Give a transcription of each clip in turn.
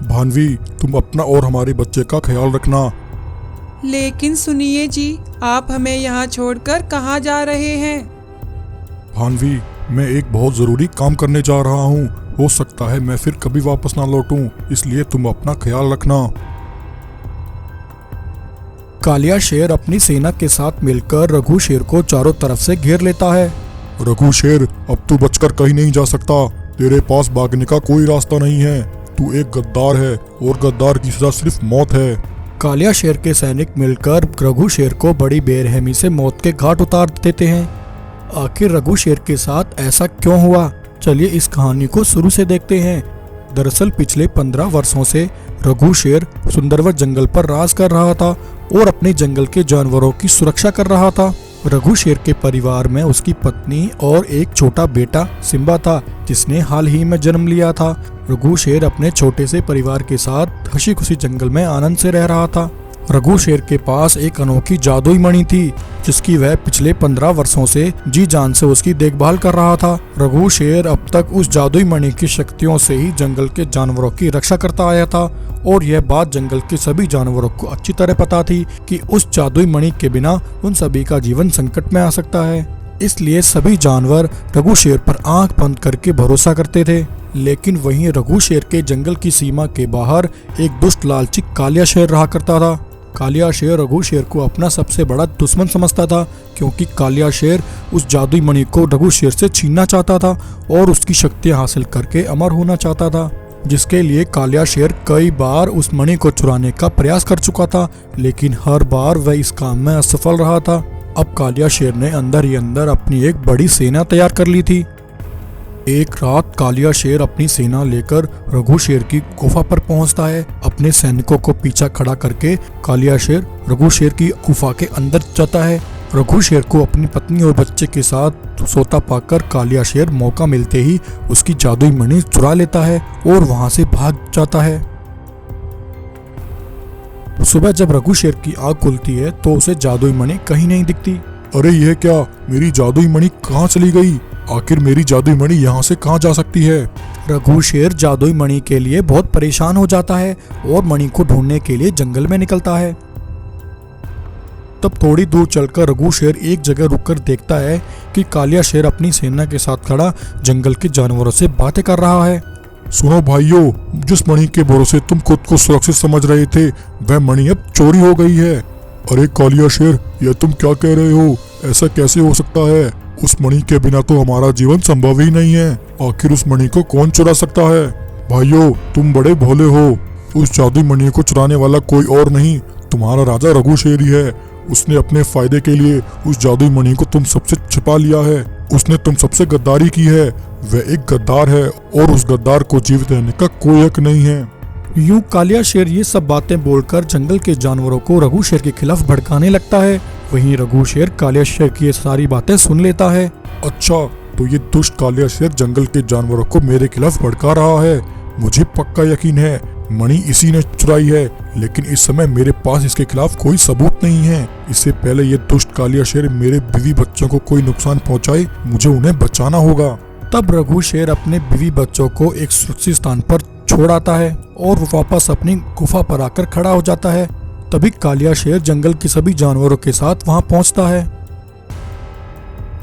भानवी, तुम अपना और हमारे बच्चे का ख्याल रखना। लेकिन सुनिए जी, आप हमें यहाँ छोड़कर कहाँ जा रहे हैं? भानवी, मैं एक बहुत ज़रूरी काम करने जा रहा हूँ। हो सकता है मैं फिर कभी वापस ना लौटूं, इसलिए तुम अपना ख्याल रखना। कालिया शेर अपनी सेना के साथ मिलकर रघु शेर को चारों तरफ से घेर लेता है। रघु शेर, अब तू बचकर कहीं नहीं जा सकता। तेरे पास भागने का कोई रास्ता नहीं है। तू एक गद्दार है और गद्दार की सजा सिर्फ मौत है। कालिया शेर के सैनिक मिलकर रघु शेर को बड़ी बेरहमी से मौत के घाट उतार देते हैं। आखिर रघु शेर के साथ ऐसा क्यों हुआ, चलिए इस कहानी को शुरू से देखते हैं। दरअसल पिछले 15 वर्षों से रघु शेर सुंदरवन जंगल पर राज कर रहा था और अपने जंगल के जानवरों की सुरक्षा कर रहा था। रघु शेर के परिवार में उसकी पत्नी और एक छोटा बेटा सिम्बा था, जिसने हाल ही में जन्म लिया था। रघु शेर अपने छोटे से परिवार के साथ हंसी खुशी जंगल में आनंद से रह रहा था। रघु शेर के पास एक अनोखी जादुई मणि थी, जिसकी वह पिछले 15 वर्षों से जी जान से उसकी देखभाल कर रहा था। रघु शेर अब तक उस जादुई मणि की शक्तियों से ही जंगल के जानवरों की रक्षा करता आया था और यह बात जंगल के सभी जानवरों को अच्छी तरह पता थी कि उस जादुई मणि के बिना उन सभी का जीवन संकट में आ सकता है। इसलिए सभी जानवर रघु शेर पर आंख बंद करके भरोसा करते थे। लेकिन वहीं रघु शेर के जंगल की सीमा के बाहर एक दुष्ट लालची कालिया शेर रहा करता था। कालिया शेर रघु शेर को अपना सबसे बड़ा दुश्मन समझता था, क्योंकि कालिया शेर उस जादुई मणि को रघु शेर से छीनना चाहता था और उसकी शक्तियां हासिल करके अमर होना चाहता था, जिसके लिए कालिया शेर कई बार उस मणि को चुराने का प्रयास कर चुका था, लेकिन हर बार वह इस काम में असफल रहा था। अब कालिया शेर ने अंदर ही अंदर अपनी एक बड़ी सेना तैयार कर ली थी। एक रात कालिया शेर अपनी सेना लेकर रघु शेर की गुफा पर पहुंचता है। अपने सैनिकों को पीछा खड़ा करके कालिया शेर रघु शेर की गुफा के अंदर जाता है। रघु शेर को अपनी पत्नी और बच्चे के साथ सोता पाकर कालिया शेर मौका मिलते ही उसकी जादुई मणि चुरा लेता है और वहां से भाग जाता है। सुबह जब रघु शेर की आंख खुलती है तो उसे जादुई मणि कहीं नहीं दिखती। अरे यह क्या, मेरी जादुई मणि कहाँ चली गई? आखिर मेरी जादुई मणि यहाँ से कहाँ जा सकती है? रघु शेर जादुई मणि के लिए बहुत परेशान हो जाता है और मणि को ढूंढने के लिए जंगल में निकलता है। तब थोड़ी दूर चलकर रघु शेर एक जगह रुककर देखता है कि कालिया शेर अपनी सेना के साथ खड़ा जंगल के जानवरों से बातें कर रहा है। सुनो भाइयों, जिस मणि के भरोसे तुम खुद को सुरक्षित समझ रहे थे, वह मणि अब चोरी हो गई है। अरे कालिया शेर, यह तुम क्या कह रहे हो? ऐसा कैसे हो सकता है? उस मणि के बिना तो हमारा जीवन संभव ही नहीं है। आखिर उस मणि को कौन चुरा सकता है? भाइयों, तुम बड़े भोले हो। उस जादुई मणि को चुराने वाला कोई और नहीं, तुम्हारा राजा रघु शेर ही है। उसने अपने फायदे के लिए उस जादुई मणि को तुम सबसे छिपा लिया है। उसने तुम सबसे गद्दारी की है। वह एक गद्दार है और उस गद्दार को जीवित रहने का कोई हक नहीं है। यूं कालिया शेर ये सब बातें बोलकर जंगल के जानवरों को रघु शेर के खिलाफ भड़काने लगता है। वहीं रघु शेर कालिया शेर की ये सारी बातें सुन लेता है। अच्छा, तो ये दुष्ट कालिया शेर जंगल के जानवरों को मेरे खिलाफ भड़का रहा है। मुझे पक्का यकीन है मणि इसी ने चुराई है, लेकिन इस समय मेरे पास इसके खिलाफ कोई सबूत नहीं है। इससे पहले ये दुष्ट कालिया शेर मेरे बीवी बच्चों को कोई नुकसान पहुंचाए, मुझे उन्हें बचाना होगा। तब रघु शेर अपने बीवी बच्चों को एक सुरक्षित स्थान पर छोड़ आता है और वो वापस अपनी गुफा पर आकर खड़ा हो जाता है। तभी कालिया शेर जंगल के सभी जानवरों के साथ वहां पहुंचता है।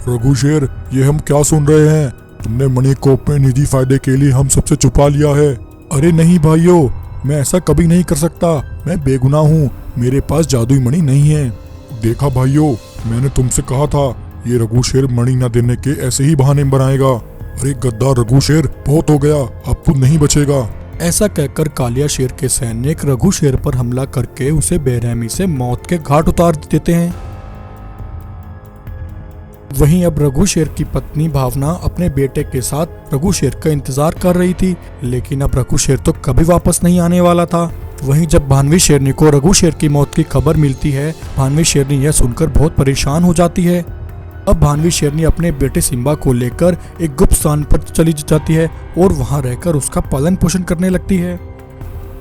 रघु शेर, ये हम क्या सुन रहे हैं? तुमने मणि को अपने निजी फायदे के लिए हम सबसे छुपा लिया है। अरे नहीं भाइयों, मैं ऐसा कभी नहीं कर सकता। मैं बेगुनाह हूँ, मेरे पास जादुई मणि नहीं है। देखा भाइयों, मैंने तुमसे कहा था ये रघु शेर मणि न देने के ऐसे ही बहाने बनाएगा। अरे गद्दार रघु शेर, बहुत हो गया, अब तू नहीं बचेगा। ऐसा कहकर कालिया शेर के सैनिक रघु शेर पर हमला करके उसे बेरहमी से मौत के घाट उतार देते हैं। वहीं अब रघु शेर की पत्नी भावना अपने बेटे के साथ रघु शेर का इंतजार कर रही थी, लेकिन अब रघु शेर तो कभी वापस नहीं आने वाला था। वहीं जब भानवी शेरनी को रघु शेर की मौत की खबर मिलती है, भानवी शेरनी यह सुनकर बहुत परेशान हो जाती है। अब भानवी शेरनी अपने बेटे सिम्बा को लेकर एक गुप्त स्थान पर चली जाती है और वहां रहकर उसका पालन पोषण करने लगती है।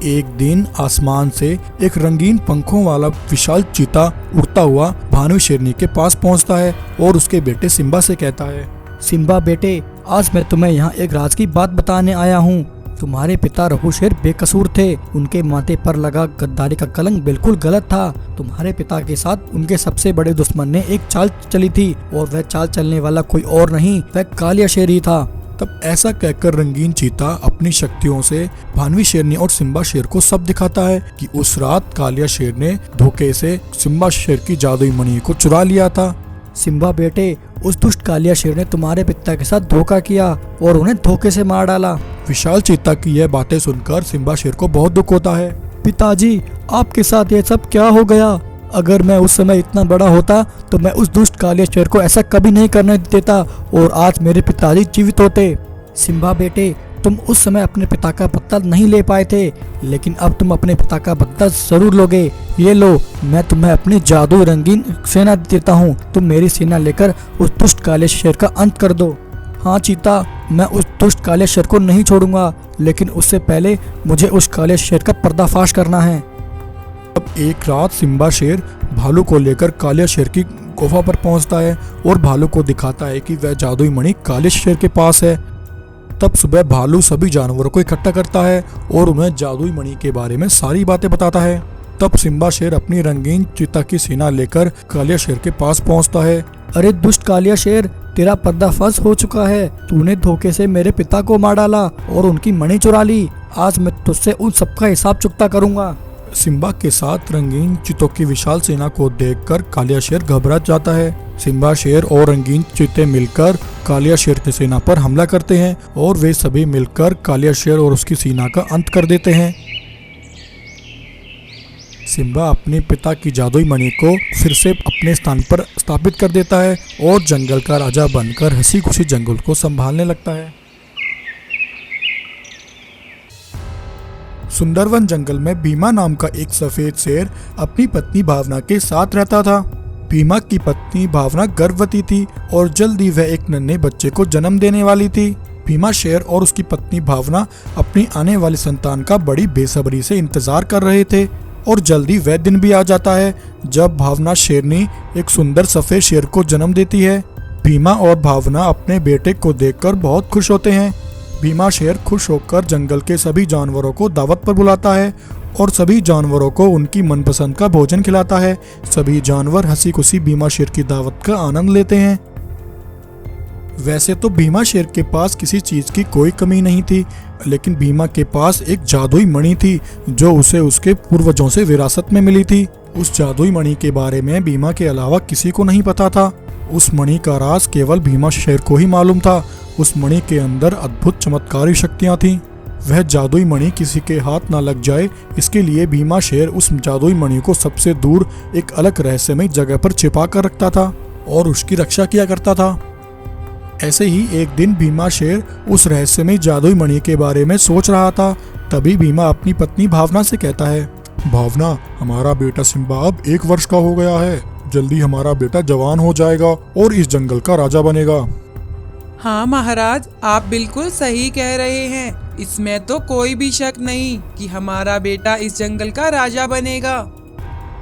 एक दिन आसमान से एक रंगीन पंखों वाला विशाल चीता उड़ता हुआ भानवी शेरनी के पास पहुंचता है और उसके बेटे सिम्बा से कहता है, सिम्बा बेटे, आज मैं तुम्हें यहाँ एक राज की बात बताने आया हूँ। तुम्हारे पिता रघु शेर बेकसूर थे। उनके माथे पर लगा गद्दारी का कलंक बिल्कुल गलत था। तुम्हारे पिता के साथ उनके सबसे बड़े दुश्मन ने एक चाल चली थी और वह चाल चलने वाला कोई और नहीं, वह कालिया शेर ही था। तब ऐसा कहकर रंगीन चीता अपनी शक्तियों से भानवी शेरनी और सिम्बा शेर को सब दिखाता है कि उस रात कालिया शेर ने धोखे से सिम्बा शेर की जादुई मणि को चुरा लिया था। सिम्बा बेटे, उस दुष्ट कालिया शेर ने तुम्हारे पिता के साथ धोखा किया और उन्हें धोखे से मार डाला। विशाल चीता की यह बातें सुनकर सिम्बा शेर को बहुत दुख होता है। पिताजी, आपके साथ ये सब क्या हो गया? अगर मैं उस समय इतना बड़ा होता तो मैं उस दुष्ट कालिया शेर को ऐसा कभी नहीं करने देता और आज मेरे पिताजी जीवित होते। सिम्बा बेटे, तुम उस समय अपने पिता का बदला नहीं ले पाए थे, लेकिन अब तुम अपने पिता का बदला जरूर लोगे। ये लो, मैं तुम्हें अपनी जादू रंगीन सेना देता हूँ। तुम मेरी सेना लेकर उस दुष्ट काले शेर का अंत कर दो। हाँ चीता, मैं उस दुष्ट काले शेर को नहीं छोड़ूंगा, लेकिन उससे पहले मुझे उस काले शेर का पर्दाफाश करना है। अब एक रात सिम्बा शेर भालू को लेकर कालिया शेर की गुफा पर पहुंचता है और भालू को दिखाता है कि वह जादुई मणि कालिया शेर के पास है। तब सुबह भालू सभी जानवरों को इकट्ठा करता है और उन्हें जादुई मणि के बारे में सारी बातें बताता है। तब सिम्बा शेर अपनी रंगीन चीता की सेना लेकर कालिया शेर के पास पहुंचता है। अरे दुष्ट कालिया शेर, तेरा पर्दाफाश हो चुका है। तूने धोखे से मेरे पिता को मार डाला और उनकी मणि चुरा ली। आज मैं तुझसे उन सबका हिसाब चुकता करूंगा। सिम्बा के साथ रंगीन चीतों की विशाल सेना को देखकर कालिया शेर घबरा जाता है। सिम्बा शेर और रंगीन चीते मिलकर कालिया शेर की सेना पर हमला करते हैं और वे सभी मिलकर कालिया शेर और उसकी सेना का अंत कर देते हैं। सिम्बा अपने पिता की जादुई मणि को फिर से अपने स्थान पर स्थापित कर देता है और जंगल का राजा बनकर हंसी खुशी जंगल को संभालने लगता है। सुंदरवन जंगल में भीमा नाम का एक सफेद शेर अपनी पत्नी भावना के साथ रहता था। भीमा की पत्नी भावना गर्भवती थी और जल्दी वह एक नन्हे बच्चे को जन्म देने वाली थी। भीमा शेर और उसकी पत्नी भावना अपनी आने वाली संतान का बड़ी बेसब्री से इंतजार कर रहे थे और जल्दी वह दिन भी आ जाता है जब भावना शेरनी एक सुंदर सफेद शेर को जन्म देती है। भीमा और भावना अपने बेटे को देखकर बहुत खुश होते हैं। भीमा शेर खुश होकर जंगल के सभी जानवरों को दावत पर बुलाता है और सभी जानवरों को उनकी मनपसंद का भोजन खिलाता है। सभी जानवर हंसी खुशी भीमा शेर की दावत का आनंद लेते हैं। वैसे तो भीमा शेर के पास किसी चीज की कोई कमी नहीं थी, लेकिन भीमा के पास एक जादुई मणि थी जो उसे उसके पूर्वजों से विरासत में मिली थी। उस जादुई मणि के बारे में भीमा के अलावा किसी को नहीं पता था। उस मणि का राज केवल भीमा शेर को ही मालूम था। उस मणि के अंदर अद्भुत चमत्कारी शक्तियां थीं। वह जादुई मणि किसी के हाथ ना लग जाए, इसके लिए भीमा शेर उस जादुई मणि को सबसे दूर एक अलग रहस्यमय जगह पर छिपा कर रखता था और उसकी रक्षा किया करता था। ऐसे ही एक दिन भीमा शेर उस रहस्यमय जादुई मणि के बारे में सोच रहा था। तभी भीमा अपनी पत्नी भावना से कहता है, भावना, हमारा बेटा सिम्बा अब 1 वर्ष का हो गया है। जल्दी हमारा बेटा जवान हो जाएगा और इस जंगल का राजा बनेगा। हाँ महाराज, आप बिल्कुल सही कह रहे हैं। इसमें तो कोई भी शक नहीं कि हमारा बेटा इस जंगल का राजा बनेगा।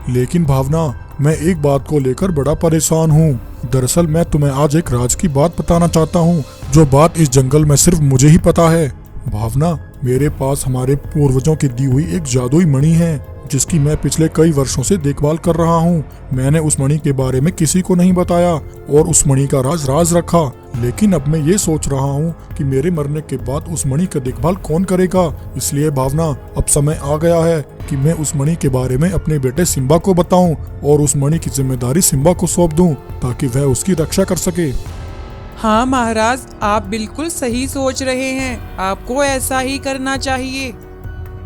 लेकिन भावना, मैं एक बात को लेकर बड़ा परेशान हूँ। दरअसल मैं तुम्हें आज एक राज की बात बताना चाहता हूँ, जो बात इस जंगल में सिर्फ मुझे ही पता है। भावना, मेरे पास हमारे पूर्वजों की दी हुई एक जादुई मणि है जिसकी मैं पिछले कई वर्षों से देखभाल कर रहा हूँ। मैंने उस मणि के बारे में किसी को नहीं बताया और उस मणि का राज रखा। लेकिन अब मैं ये सोच रहा हूँ कि मेरे मरने के बाद उस मणि का देखभाल कौन करेगा। इसलिए भावना, अब समय आ गया है कि मैं उस मणि के बारे में अपने बेटे सिम्बा को बताऊं और उस मणि की जिम्मेदारी सिम्बा को सौंप दूं ताकि वह उसकी रक्षा कर सके। हाँ महाराज, आप बिल्कुल सही सोच रहे हैं। आपको ऐसा ही करना चाहिए।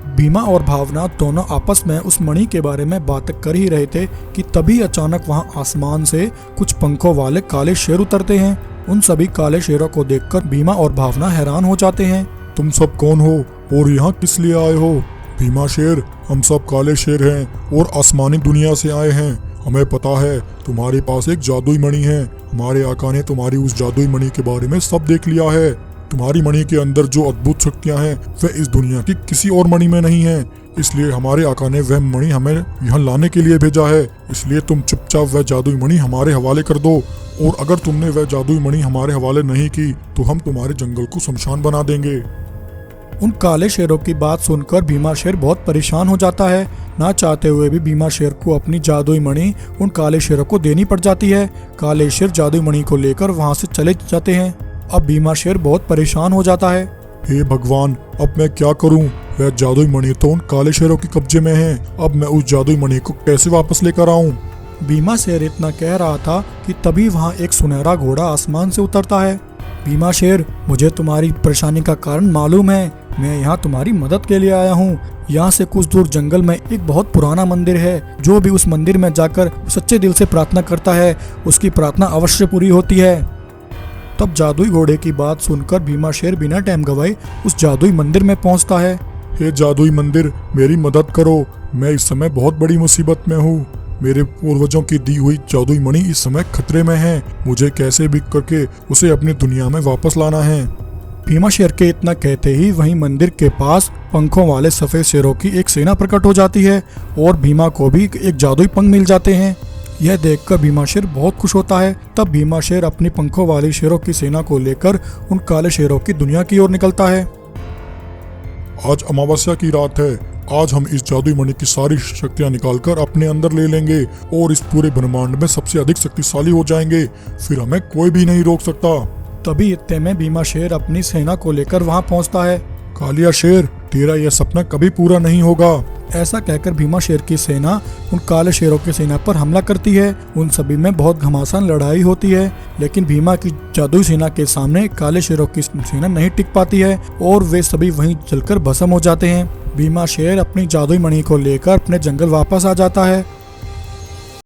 भीमा और भावना दोनों आपस में उस मणि के बारे में बात कर ही रहे थे कि तभी अचानक वहाँ आसमान से कुछ पंखों वाले काले शेर उतरते हैं। उन सभी काले शेरों को देखकर भीमा और भावना हैरान हो जाते हैं। तुम सब कौन हो और यहाँ किस लिए आए हो? भीमा शेर, हम सब काले शेर हैं और आसमानी दुनिया से आए हैं। हमें पता है तुम्हारे पास एक जादुई मणि है। हमारे आका ने तुम्हारी उस जादुई मणि के बारे में सब देख लिया है। तुम्हारी मणि के अंदर जो अद्भुत शक्तियां हैं वह इस दुनिया की किसी और मणि में नहीं है। इसलिए हमारे आका ने वह मणि हमें यहाँ लाने के लिए भेजा है। इसलिए तुम चुपचाप वह जादुई मणि हमारे हवाले कर दो, और अगर तुमने वह जादुई मणि हमारे हवाले नहीं की तो हम तुम्हारे जंगल को शमशान बना देंगे। उन काले शेरों की बात सुनकर भीमा शेर बहुत परेशान हो जाता है। ना चाहते हुए भी भीमा शेर को अपनी जादुई मणि उन काले शेरों को देनी पड़ जाती है। काले शेर जादुई मणि को लेकर वहां से चले जाते हैं। अब भीमा शेर बहुत परेशान हो जाता है। हे भगवान, अब मैं क्या करूं? वह जादुई मणि तो उन काले शेरों के कब्जे में है। अब मैं उस जादुई मणि को कैसे वापस लेकर आऊं? भीमा शेर इतना कह रहा था कि तभी वहां एक सुनहरा घोड़ा आसमान से उतरता है। भीमा शेर, मुझे तुम्हारी परेशानी का कारण मालूम है। मैं यहाँ तुम्हारी मदद के लिए आया हूँ। यहाँ से कुछ दूर जंगल में एक बहुत पुराना मंदिर है। जो भी उस मंदिर में जाकर सच्चे दिल से प्रार्थना करता है, उसकी प्रार्थना अवश्य पूरी होती है। तब जादुई घोड़े की बात सुनकर भीमा शेर बिना टाइम गवाए उस जादुई मंदिर में पहुँचता है। हे जादुई मंदिर, मेरी मदद करो। मैं इस समय बहुत बड़ी मुसीबत में हूँ। मेरे पूर्वजों की दी हुई जादुई मणि इस समय खतरे में है। मुझे कैसे भी करके उसे अपनी दुनिया में वापस लाना है। भीमा शेर के इतना कहते ही वहीं मंदिर के पास पंखों वाले सफेद शेरों की एक सेना प्रकट हो जाती है और भीमा को भी एक जादुई पंख मिल जाते हैं। यह देखकर भीमा शेर बहुत खुश होता है। तब भीमा शेर अपनी पंखों वाली शेरों की सेना को लेकर उन काले शेरों की दुनिया की ओर निकलता है। आज अमावस्या की रात है। आज हम इस जादुई मणि की सारी शक्तियां निकालकर अपने अंदर ले लेंगे और इस पूरे ब्रह्मांड में सबसे अधिक शक्तिशाली हो जाएंगे। फिर हमें कोई भी नहीं रोक सकता। तभी इतने में भीमा शेर अपनी सेना को लेकर वहां पहुंचता है। कालिया शेर, तेरा यह सपना कभी पूरा नहीं होगा। ऐसा कहकर भीमा शेर की सेना उन काले शेरों की सेना पर हमला करती है। उन सभी में बहुत घमासान लड़ाई होती है, लेकिन भीमा की जादुई सेना के सामने काले शेरों की सेना नहीं टिक पाती है और वे सभी वहीं जलकर भस्म हो जाते हैं। भीमा शेर अपनी जादुई मणि को लेकर अपने जंगल वापस आ जाता है